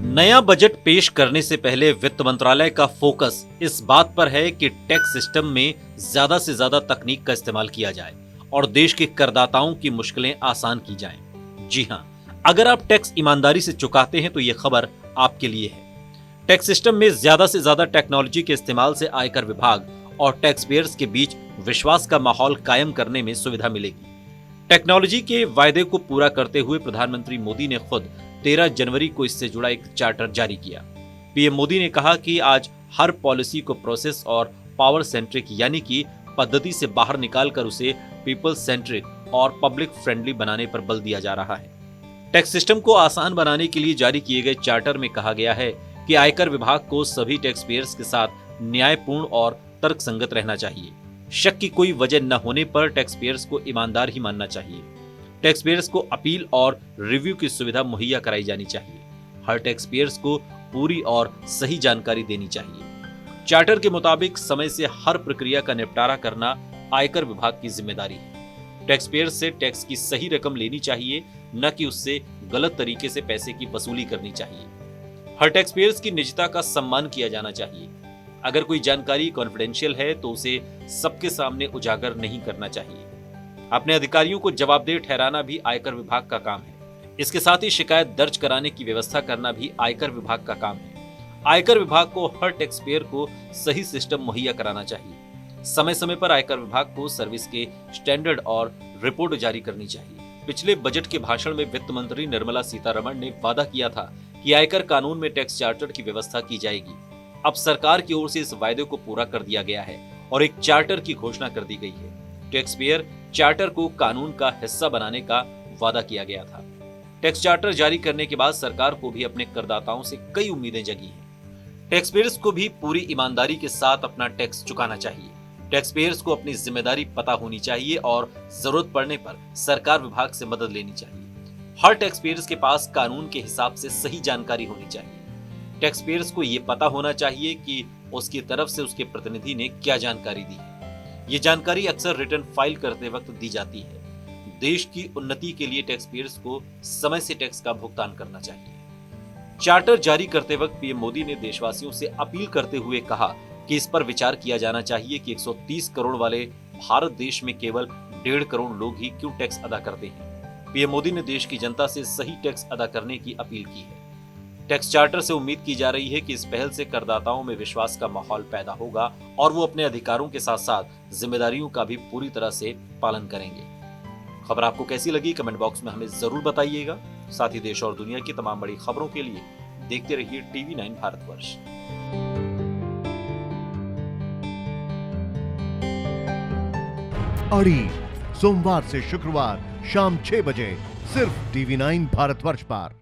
नया बजट पेश करने से पहले वित्त मंत्रालय का फोकस इस बात पर है कि टैक्स सिस्टम में ज्यादा से ज्यादा तकनीक का इस्तेमाल किया जाए और देश के करदाताओं की मुश्किलें आसान की जाएं। जी हां, अगर आप टैक्स ईमानदारी से चुकाते हैं तो यह खबर आपके लिए है। टैक्स सिस्टम में ज्यादा से ज्यादा टेक्नोलॉजी के इस्तेमाल से आयकर विभाग और टैक्स पेयर्स के बीच विश्वास का माहौल कायम करने में सुविधा मिलेगी। टेक्नोलॉजी के वायदे को पूरा करते हुए प्रधानमंत्री मोदी ने खुद 13 जनवरी को इससे जुड़ा एक चार्टर जारी किया। पीएम मोदी ने कहा कि आज हर पॉलिसी को प्रोसेस और पावर सेंट्रिक यानी कि पद्धति से बाहर निकालकर उसे पीपल सेंट्रिक और पब्लिक फ्रेंडली बनाने पर बल दिया जा रहा है। टैक्स सिस्टम को आसान बनाने के लिए जारी किए गए चार्टर में कहा गया है कि आयकर विभाग को सभी टैक्स पेयर्स के साथ न्यायपूर्ण और तर्कसंगत रहना चाहिए। शक की कोई वजह न होने पर टैक्स पेयर्स को ईमानदार ही मानना चाहिए। टैक्स पेयर्स को अपील और रिव्यू की सुविधा मुहैया कराई जानी चाहिए। हर टैक्स पेयर्स को पूरी और सही जानकारी देनी चाहिए। चार्टर के मुताबिक समय से हर प्रक्रिया का निपटारा करना आयकर विभाग की जिम्मेदारी है। टैक्स पेयर्स से टैक्स की सही रकम लेनी चाहिए, न कि उससे गलत तरीके से पैसे की वसूली करनी चाहिए। हर टैक्स पेयर्स की निजता का सम्मान किया जाना चाहिए। अगर कोई जानकारी कॉन्फिडेंशियल है तो उसे सबके सामने उजागर नहीं करना चाहिए। अपने अधिकारियों को जवाबदेह ठहराना भी आयकर विभाग का काम है। इसके साथ ही शिकायत दर्ज कराने की व्यवस्था करना भी आयकर विभाग का काम है। आयकर विभाग को हर टैक्स पेयर को सही सिस्टम मुहैया कराना चाहिए। समय समय पर आयकर विभाग को सर्विस के स्टैंडर्ड और रिपोर्ट जारी करनी चाहिए। पिछले बजट के भाषण में वित्त मंत्री निर्मला सीतारमण ने वादा किया था कि आयकर कानून में टैक्स चार्टर की व्यवस्था की जाएगी। अब सरकार की ओर से इस वायदे को पूरा कर दिया गया है और एक चार्टर की घोषणा कर दी गई है। टैक्स पेयर चार्टर को कानून का हिस्सा बनाने का वादा किया गया था। टैक्स चार्टर जारी करने के बाद सरकार को भी अपने करदाताओं से कई उम्मीदें जगी हैं। टैक्स पेयर्स को भी पूरी ईमानदारी के साथ अपना टैक्स चुकाना चाहिए। टैक्स पेयर्स को अपनी जिम्मेदारी पता होनी चाहिए और जरूरत पड़ने पर सरकार विभाग से मदद लेनी चाहिए। हर टैक्स पेयर्स के पास कानून के हिसाब से सही जानकारी होनी चाहिए। टैक्स पेयर्स को यह पता होना चाहिए कि उसकी तरफ से उसके प्रतिनिधि ने क्या जानकारी दी है। ये जानकारी अक्सर रिटर्न फाइल करते वक्त दी जाती है। देश की उन्नति के लिए टैक्स पेयर्स को समय से टैक्स का भुगतान करना चाहिए। चार्टर जारी करते वक्त पीएम मोदी ने देशवासियों से अपील करते हुए कहा कि इस पर विचार किया जाना चाहिए कि 130 करोड़ वाले भारत देश में केवल 1.5 करोड़ लोग ही क्यों टैक्स अदा करते हैं। पीएम मोदी ने देश की जनता से सही टैक्स अदा करने की अपील की है। टैक्स चार्टर से उम्मीद की जा रही है कि इस पहल से करदाताओं में विश्वास का माहौल पैदा होगा और वो अपने अधिकारों के साथ साथ जिम्मेदारियों का भी पूरी तरह से पालन करेंगे। खबर आपको कैसी लगी कमेंट बॉक्स में हमें जरूर बताइएगा। साथ ही देश और दुनिया की तमाम बड़ी खबरों के लिए देखते रहिए TV9 भारतवर्ष। अड़ी सोमवार से शुक्रवार शाम 6 बजे सिर्फ TV9 भारतवर्ष पर।